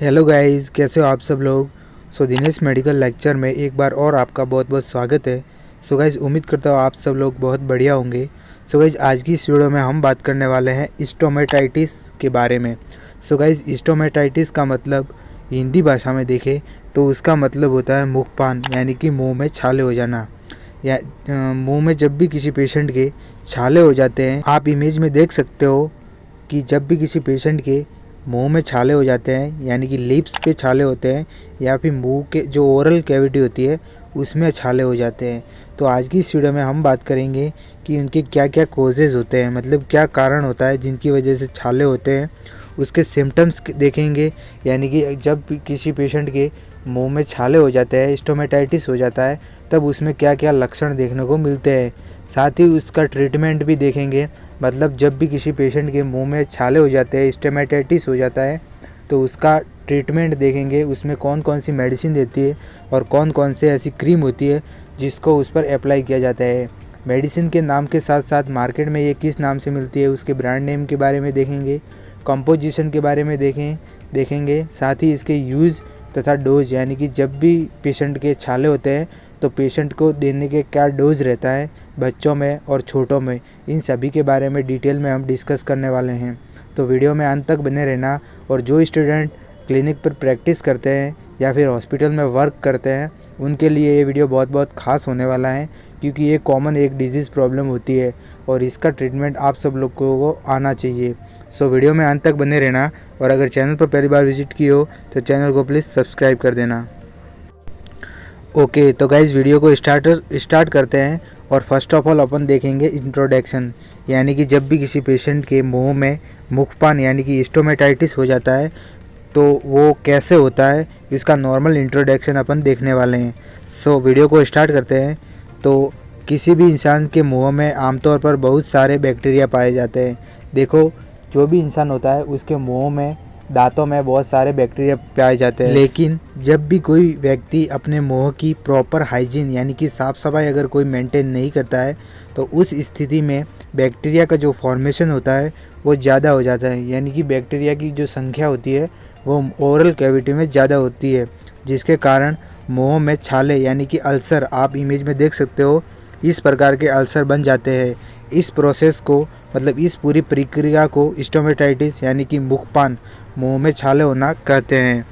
Hello guys, कैसे हो आप सब लोग। दिनेश मेडिकल लेक्चर में एक बार और आपका बहुत बहुत स्वागत है। गाइस, उम्मीद करता हूँ आप सब लोग बहुत बढ़िया होंगे। गाइस, आज की इस वीडियो में हम बात करने वाले हैं स्टोमेटाइटिस के बारे में। गाइस, स्टोमेटाइटिस का मतलब हिंदी भाषा में देखें तो उसका मतलब होता है मुखपान, यानी कि मुँह में छाले हो जाना। या मुँह में जब भी किसी पेशेंट के छाले हो जाते हैं, आप इमेज में देख सकते हो कि जब भी किसी पेशेंट के मुंह में छाले हो जाते हैं, यानी कि लिप्स पे छाले होते हैं या फिर मुंह के जो ओरल कैविटी होती है उसमें छाले हो जाते हैं, तो आज की इस वीडियो में हम बात करेंगे कि उनके क्या क्या कॉजेज़ होते हैं, मतलब क्या कारण होता है जिनकी वजह से छाले होते हैं। उसके सिम्टम्स देखेंगे, यानी कि जब किसी पेशेंट के मुंह में छाले हो जाते हैं, स्टोमेटाइटिस हो जाता है, तब उसमें क्या क्या लक्षण देखने को मिलते हैं। साथ ही उसका ट्रीटमेंट भी देखेंगे, मतलब जब भी किसी पेशेंट के मुंह में छाले हो जाते हैं, स्टोमेटाइटिस हो जाता है, तो उसका ट्रीटमेंट देखेंगे, उसमें कौन कौन सी मेडिसिन देती है और कौन कौन से ऐसी क्रीम होती है जिसको उस पर अप्लाई किया जाता है। मेडिसिन के नाम के साथ साथ मार्केट में ये किस नाम से मिलती है, उसके ब्रांड नेम के बारे में देखेंगे, कंपोजिशन के बारे में देखेंगे। साथ ही इसके यूज़ तथा डोज, यानी कि जब भी पेशेंट के छाले होते हैं तो पेशेंट को देने के क्या डोज रहता है बच्चों में और छोटों में, इन सभी के बारे में डिटेल में हम डिस्कस करने वाले हैं। तो वीडियो में अंत तक बने रहना। और जो स्टूडेंट क्लिनिक पर प्रैक्टिस करते हैं या फिर हॉस्पिटल में वर्क करते हैं, उनके लिए ये वीडियो बहुत बहुत ख़ास होने वाला है, क्योंकि ये कॉमन एक डिजीज़ प्रॉब्लम होती है और इसका ट्रीटमेंट आप सब लोगों को आना चाहिए। वीडियो में अंत तक बने रहना। और अगर चैनल पर पहली बार विजिट की हो तो चैनल को प्लीज़ सब्सक्राइब कर देना। ओके, तो गाइज़ वीडियो को स्टार्ट करते हैं। और फर्स्ट ऑफ ऑल अपन देखेंगे इंट्रोडक्शन, यानी कि जब भी किसी पेशेंट के मुंह में मुखपान यानी कि स्टोमेटाइटिस हो जाता है तो वो कैसे होता है, इसका नॉर्मल इंट्रोडक्शन अपन देखने वाले हैं। वीडियो को स्टार्ट करते हैं। तो किसी भी इंसान के मुंह में आमतौर पर बहुत सारे बैक्टीरिया पाए जाते हैं। देखो, जो भी इंसान होता है उसके मुंह में, दांतों में बहुत सारे बैक्टीरिया पाए जाते हैं, लेकिन जब भी कोई व्यक्ति अपने मुंह की प्रॉपर हाइजीन यानी कि साफ़ सफाई अगर कोई मेंटेन नहीं करता है तो उस स्थिति में बैक्टीरिया का जो फॉर्मेशन होता है वो ज़्यादा हो जाता है, यानी कि बैक्टीरिया की जो संख्या होती है वो ओरल कैविटी में ज़्यादा होती है, जिसके कारण मुंह में छाले यानी कि अल्सर, आप इमेज में देख सकते हो, इस प्रकार के अल्सर बन जाते हैं। इस प्रोसेस को, मतलब इस पूरी प्रक्रिया को स्टोमेटाइटिस यानी कि मुखपान, मुंह में छाले होना कहते हैं।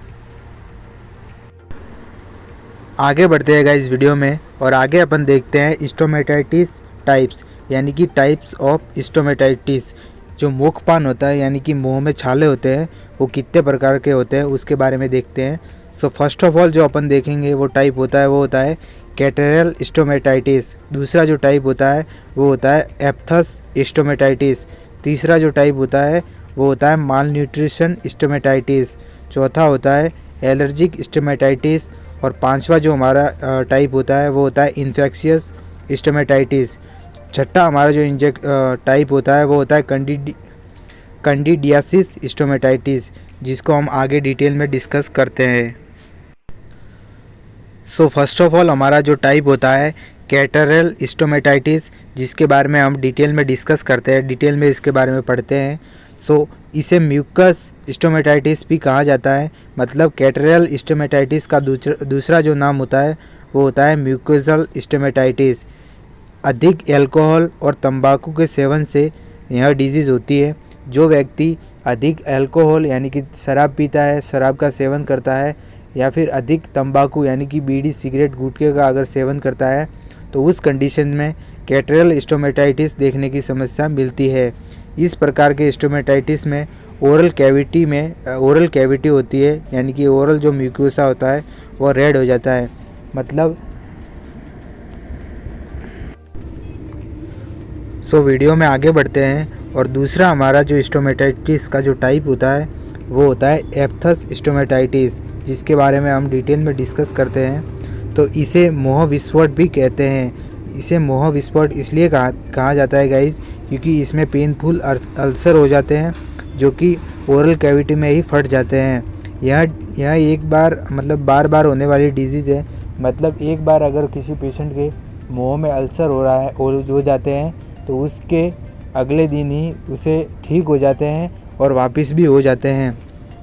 आगे बढ़ते हैं गाइस वीडियो में, और आगे अपन देखते हैं स्टोमेटाइटिस टाइप्स, यानी कि टाइप्स ऑफ स्टोमेटाइटिस। जो मुखपान होता है यानी कि मुंह में छाले होते हैं वो कितने प्रकार के होते हैं उसके बारे में देखते हैं। फर्स्ट ऑफ ऑल जो अपन देखेंगे वो टाइप होता है, वो होता है कैटरल स्टोमेटाइटिस। दूसरा जो टाइप होता है वो होता है एप्थस स्टोमेटाइटिस। तीसरा जो टाइप होता है वो होता है माल न्यूट्रिशन स्टोमेटाइटिस। चौथा होता है एलर्जिक स्टोमेटाइटिस। और पांचवा जो हमारा टाइप होता है वो होता है इन्फेक्शियस स्टोमेटाइटिस। छठा हमारा जो टाइप होता है वो होता है कैंडिडियासिस स्टोमेटाइटिस, जिसको हम आगे डिटेल में डिस्कस करते हैं। फर्स्ट ऑफ ऑल हमारा जो टाइप होता है कैटरल स्टोमेटाइटिस, जिसके बारे में हम डिटेल में डिस्कस करते हैं, डिटेल में इसके बारे में पढ़ते हैं। इसे म्यूकस स्टोमेटाइटिस भी कहा जाता है, मतलब कैटरल स्टोमेटाइटिस का दूसरा जो नाम होता है वो होता है म्यूकोजल स्टोमेटाइटिस। अधिक अल्कोहल और तंबाकू के सेवन से यह डिजीज़ होती है। जो व्यक्ति अधिक अल्कोहल यानी कि शराब पीता है, शराब का सेवन करता है, या फिर अधिक तंबाकू यानी कि बीड़ी, सिगरेट, गुटखे का अगर सेवन करता है, तो उस कंडीशन में कैटरल स्टोमेटाइटिस देखने की समस्या मिलती है। इस प्रकार के स्टोमेटाइटिस में ओरल कैविटी होती है, यानी कि ओरल जो म्यूकोसा होता है वो रेड हो जाता है। मतलब वीडियो में आगे बढ़ते हैं। और दूसरा हमारा जो स्टोमेटाइटिस का जो टाइप होता है वो होता है एप्थस स्टोमेटाइटिस, जिसके बारे में हम डिटेल में डिस्कस करते हैं। तो इसे मुंह विस्फोट भी कहते हैं। इसे मुंह विस्फोट इसलिए कहा जाता है गाइज, क्योंकि इसमें पेनफुल अल्सर हो जाते हैं जो कि ओरल कैविटी में ही फट जाते हैं। यह एक बार, मतलब बार बार होने वाली डिजीज़ है। मतलब एक बार अगर किसी पेशेंट के मुंह में अल्सर हो रहा है और हो जाते हैं तो उसके अगले दिन ही उसे ठीक हो जाते हैं और वापस भी हो जाते हैं।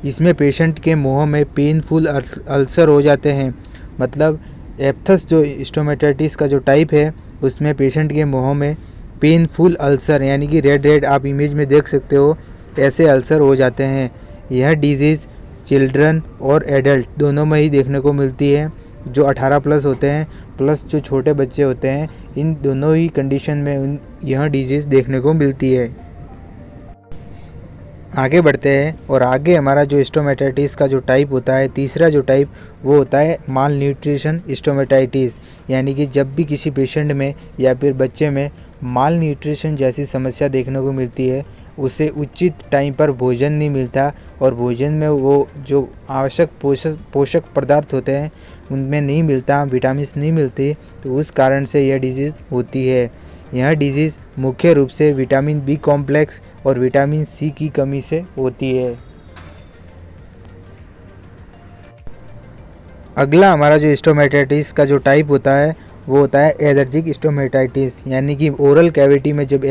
इसमें पेशेंट के मुंह में पेनफुल अल्सर हो जाते हैं। मतलब एप्थस जो स्टोमेटाइटिस का जो टाइप है उसमें पेशेंट के मुंह में पेनफुल अल्सर यानी कि रेड आप इमेज में देख सकते हो, ऐसे अल्सर हो जाते हैं। यह डिजीज़ चिल्ड्रन और एडल्ट दोनों में ही देखने को मिलती है। जो 18 प्लस होते हैं प्लस जो छोटे बच्चे होते हैं, इन दोनों ही कंडीशन में यह डिजीज़ देखने को मिलती है। आगे बढ़ते हैं और आगे हमारा जो स्टोमेटाइटिस का जो टाइप होता है, तीसरा जो टाइप वो होता है माल न्यूट्रिशन स्टोमेटाइटिस। यानी कि जब भी किसी पेशेंट में या फिर बच्चे में माल न्यूट्रिशन जैसी समस्या देखने को मिलती है, उसे उचित टाइम पर भोजन नहीं मिलता और भोजन में वो जो आवश्यक पोषक पदार्थ होते हैं उनमें नहीं मिलता, विटामिन्स नहीं मिलती, तो उस कारण से यह डिजीज़ होती है। यह डिजीज़ मुख्य रूप से विटामिन बी कॉम्प्लेक्स और विटामिन सी की कमी से होती है। अगला हमारा जो स्टोमेटाइटिस का जो टाइप होता है वो होता है एलर्जिक स्टोमेटाइटिस। यानी कि ओरल कैविटी में जब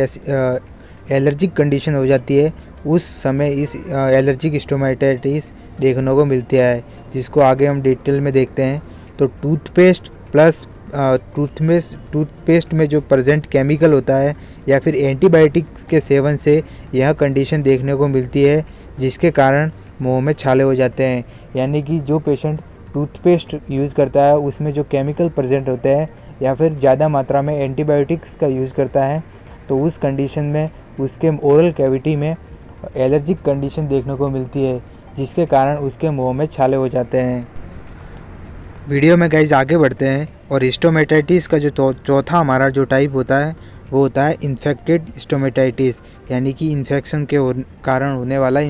एलर्जिक कंडीशन हो जाती है उस समय इस एलर्जिक स्टोमेटाइटिस देखने को मिलता है, जिसको आगे हम डिटेल में देखते हैं। तो टूथपेस्ट प्लस टूथपेस्ट में जो प्रेजेंट केमिकल होता है या फिर एंटीबायोटिक्स के सेवन से यह कंडीशन देखने को मिलती है, जिसके कारण मुंह में छाले हो जाते हैं। यानी कि जो पेशेंट टूथपेस्ट यूज़ करता है उसमें जो केमिकल प्रेजेंट होते हैं या फिर ज़्यादा मात्रा में एंटीबायोटिक्स का यूज़ करता है, तो उस कंडीशन में उसके ओरल कैविटी में एलर्जिक कंडीशन देखने को मिलती है, जिसके कारण उसके मुंह में छाले हो जाते हैं। वीडियो में गाइस आगे बढ़ते हैं और स्टोमेटाइटिस का जो चौथा हमारा जो टाइप होता है वो होता है इन्फेक्टेड स्टोमेटाइटिस। यानी कि इन्फेक्शन के कारण होने वाला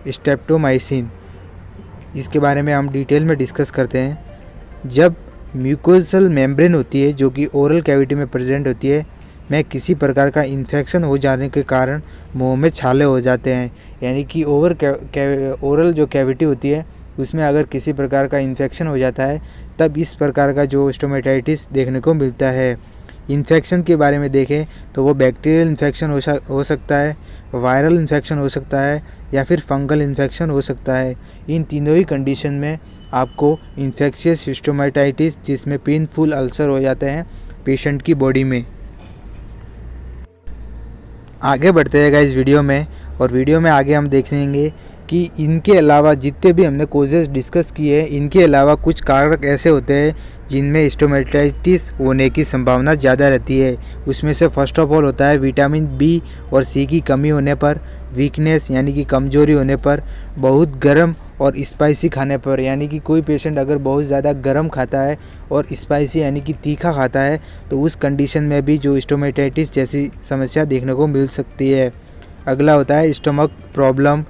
स्ट्रेप्टोमाइसिन। इसके बारे में हम डिटेल में डिस्कस करते हैं। जब म्यूकोसल मेम्ब्रेन होती है जो कि ओरल कैविटी में प्रेजेंट होती है में किसी प्रकार का इन्फेक्शन हो जाने के कारण मुंह में छाले हो जाते हैं। यानी कि ओरल जो कैविटी होती है उसमें अगर किसी प्रकार का इन्फेक्शन हो जाता है तब इस प्रकार का जो स्टोमेटाइटिस देखने को मिलता है। इन्फेक्शन के बारे में देखें तो वो बैक्टीरियल इन्फेक्शन हो सकता है, वायरल इन्फेक्शन हो सकता है या फिर फंगल इन्फेक्शन हो सकता है। इन तीनों ही कंडीशन में आपको इन्फेक्शियस स्टोमेटाइटिस जिसमें पेनफुल अल्सर हो जाते हैं पेशेंट की बॉडी में। आगे बढ़ते हैं गाइस वीडियो में, और वीडियो में आगे हम देखेंगे कि इनके अलावा जितने भी हमने कोजेस डिस्कस किए हैं, इनके अलावा कुछ कारक ऐसे होते हैं जिनमें स्टोमेटाइटिस होने की संभावना ज़्यादा रहती है। उसमें से फर्स्ट ऑफ ऑल होता है विटामिन बी और सी की कमी होने पर, वीकनेस यानी कि कमजोरी होने पर, बहुत गर्म और स्पाइसी खाने पर। यानी कि कोई पेशेंट अगर बहुत ज़्यादा गर्म खाता है और स्पाइसी यानी कि तीखा खाता है तो उस कंडीशन में भी जो स्टोमेटाइटिस जैसी समस्या देखने को मिल सकती है। अगला होता है स्टमक प्रॉब्लम,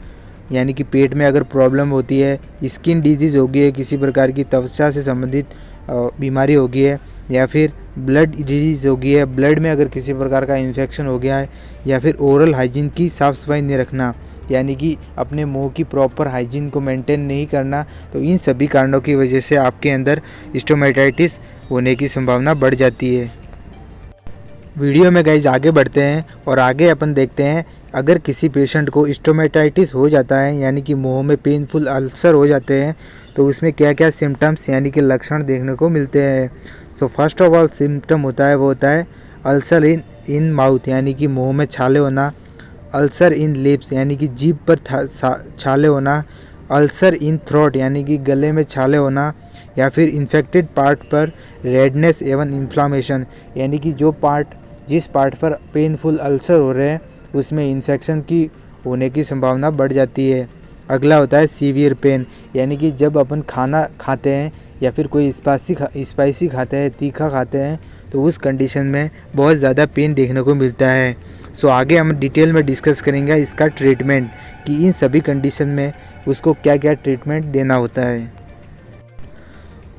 यानी कि पेट में अगर प्रॉब्लम होती है, स्किन डिजीज़ होगी है, किसी प्रकार की त्वचा से संबंधित बीमारी होगी है, या फिर ब्लड डिजीज़ होगी है, ब्लड में अगर किसी प्रकार का इन्फेक्शन हो गया है, या फिर ओरल हाइजीन की साफ़ सफाई नहीं रखना, यानी कि अपने मुंह की प्रॉपर हाइजीन को मेंटेन नहीं करना, तो इन सभी कारणों की वजह से आपके अंदर स्टोमेटाइटिस होने की संभावना बढ़ जाती है। वीडियो में गाइज आगे बढ़ते हैं और आगे अपन देखते हैं अगर किसी पेशेंट को स्टोमेटाइटिस हो जाता है यानी कि मुंह में पेनफुल अल्सर हो जाते हैं तो उसमें क्या क्या सिम्टम्स यानी कि लक्षण देखने को मिलते हैं। So first of all symptom होता है वो होता है अल्सर इन माउथ यानी कि मुंह में छाले होना, अल्सर इन लिप्स यानी कि जीभ पर छाले होना, अल्सर इन थ्रोट यानी कि गले में छाले होना, या फिर इन्फेक्टेड पार्ट पर रेडनेस एवं इन्फ्लामेशन यानी कि जिस पार्ट पर पेनफुल अल्सर हो रहे हैं उसमें इन्फेक्शन की होने की संभावना बढ़ जाती है। अगला होता है सीवियर पेन, यानी कि जब अपन खाना खाते हैं या फिर कोई स्पाइसी खाते हैं, तीखा खाते हैं, तो उस कंडीशन में बहुत ज़्यादा पेन देखने को मिलता है। सो आगे हम डिटेल में डिस्कस करेंगे इसका ट्रीटमेंट कि इन सभी कंडीशन में उसको क्या क्या ट्रीटमेंट देना होता है।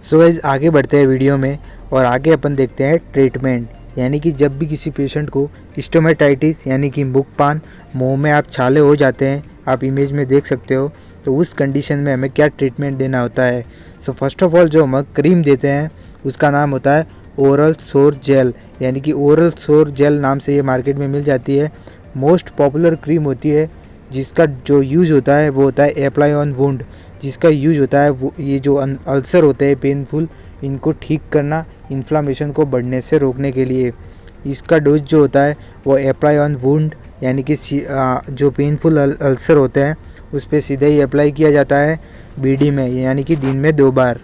सो गाइस आगे बढ़ते हैं वीडियो में और आगे अपन देखते हैं ट्रीटमेंट, यानी कि जब भी किसी पेशेंट को स्टोमेटाइटिस यानी कि मुखपान, मुंह में आप छाले हो जाते हैं, आप इमेज में देख सकते हो, तो उस कंडीशन में हमें क्या ट्रीटमेंट देना होता है। सो फर्स्ट ऑफ ऑल जो हम क्रीम देते हैं उसका नाम होता है ओरल सोर जेल, यानी कि ओरल सोर जेल नाम से ये मार्केट में मिल जाती है। मोस्ट पॉपुलर क्रीम होती है जिसका जो यूज़ होता है वो होता है अप्लाई ऑन वुंड, जिसका यूज़ होता है वो ये जो अल्सर होते हैं पेनफुल, इनको ठीक करना, इन्फ्लामेशन को बढ़ने से रोकने के लिए। इसका डोज जो होता है वो अप्लाई ऑन वुंड, यानी कि जो पेनफुल अल्सर होते हैं उस पर सीधे ही अप्लाई किया जाता है बीडी में, यानी कि दिन में 2 बार।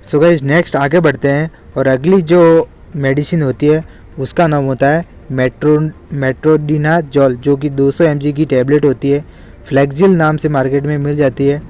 सो गाइस नेक्स्ट आगे बढ़ते हैं और अगली जो मेडिसिन होती है उसका नाम होता है मेट्रोडिनाजोल, जो कि 200 mg की टैबलेट होती है। फ्लेक्सिल नाम से मार्केट में मिल जाती है।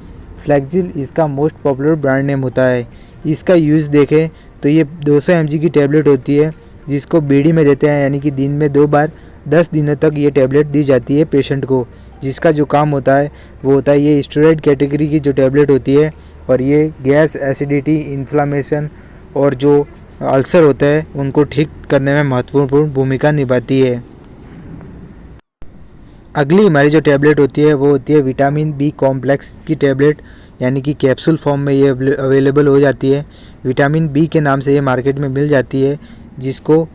फ्लेक्सिल इसका मोस्ट पॉपुलर ब्रांड नेम होता है। इसका यूज़ देखें तो ये 200 mg की टैबलेट होती है जिसको बीडी में देते हैं, यानी कि दिन में 2 बार 10 दिनों तक ये टैबलेट दी जाती है पेशेंट को। जिसका जो काम होता है वो होता है, ये स्टेरॉइड कैटेगरी की जो टैबलेट होती है और ये गैस, एसिडिटी, इन्फ्लामेशन और जो अल्सर होते हैं उनको ठीक करने में महत्वपूर्ण भूमिका निभाती है। अगली हमारी जो टैबलेट होती है वो होती है विटामिन बी कॉम्प्लेक्स की टैबलेट, यानी कि कैप्सूल फॉर्म में ये अवेलेबल हो जाती है। विटामिन बी के नाम से ये मार्केट में मिल जाती है, जिसको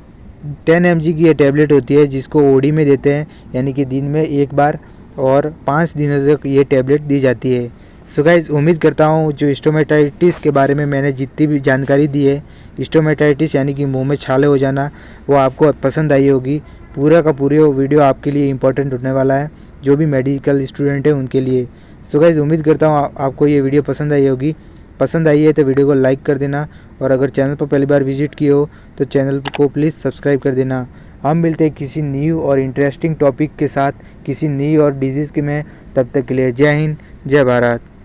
10 mg की ये टैबलेट होती है, जिसको ओडी में देते हैं, यानी कि दिन में 1 बार और 5 दिनों तक ये टैबलेट दी जाती है। सो गाइस उम्मीद करता हूँ जो स्टोमेटाइटिस के बारे में मैंने जितनी भी जानकारी दी है, स्टोमेटाइटिस यानी कि मुंह में छाले हो जाना, वो आपको पसंद आई होगी। पूरा का पूरी वीडियो आपके लिए इंपॉर्टेंट होने वाला है, जो भी मेडिकल स्टूडेंट है उनके लिए। सो गाइस उम्मीद करता हूँ आपको ये वीडियो पसंद आई होगी। पसंद आई है तो वीडियो को लाइक कर देना, और अगर चैनल पर पहली बार विजिट किए हो तो चैनल को प्लीज़ सब्सक्राइब कर देना। हम मिलते हैं किसी न्यू और इंटरेस्टिंग टॉपिक के साथ, किसी नई और डिजीज़ के में। तब तक के लिए जय हिंद, जय भारत।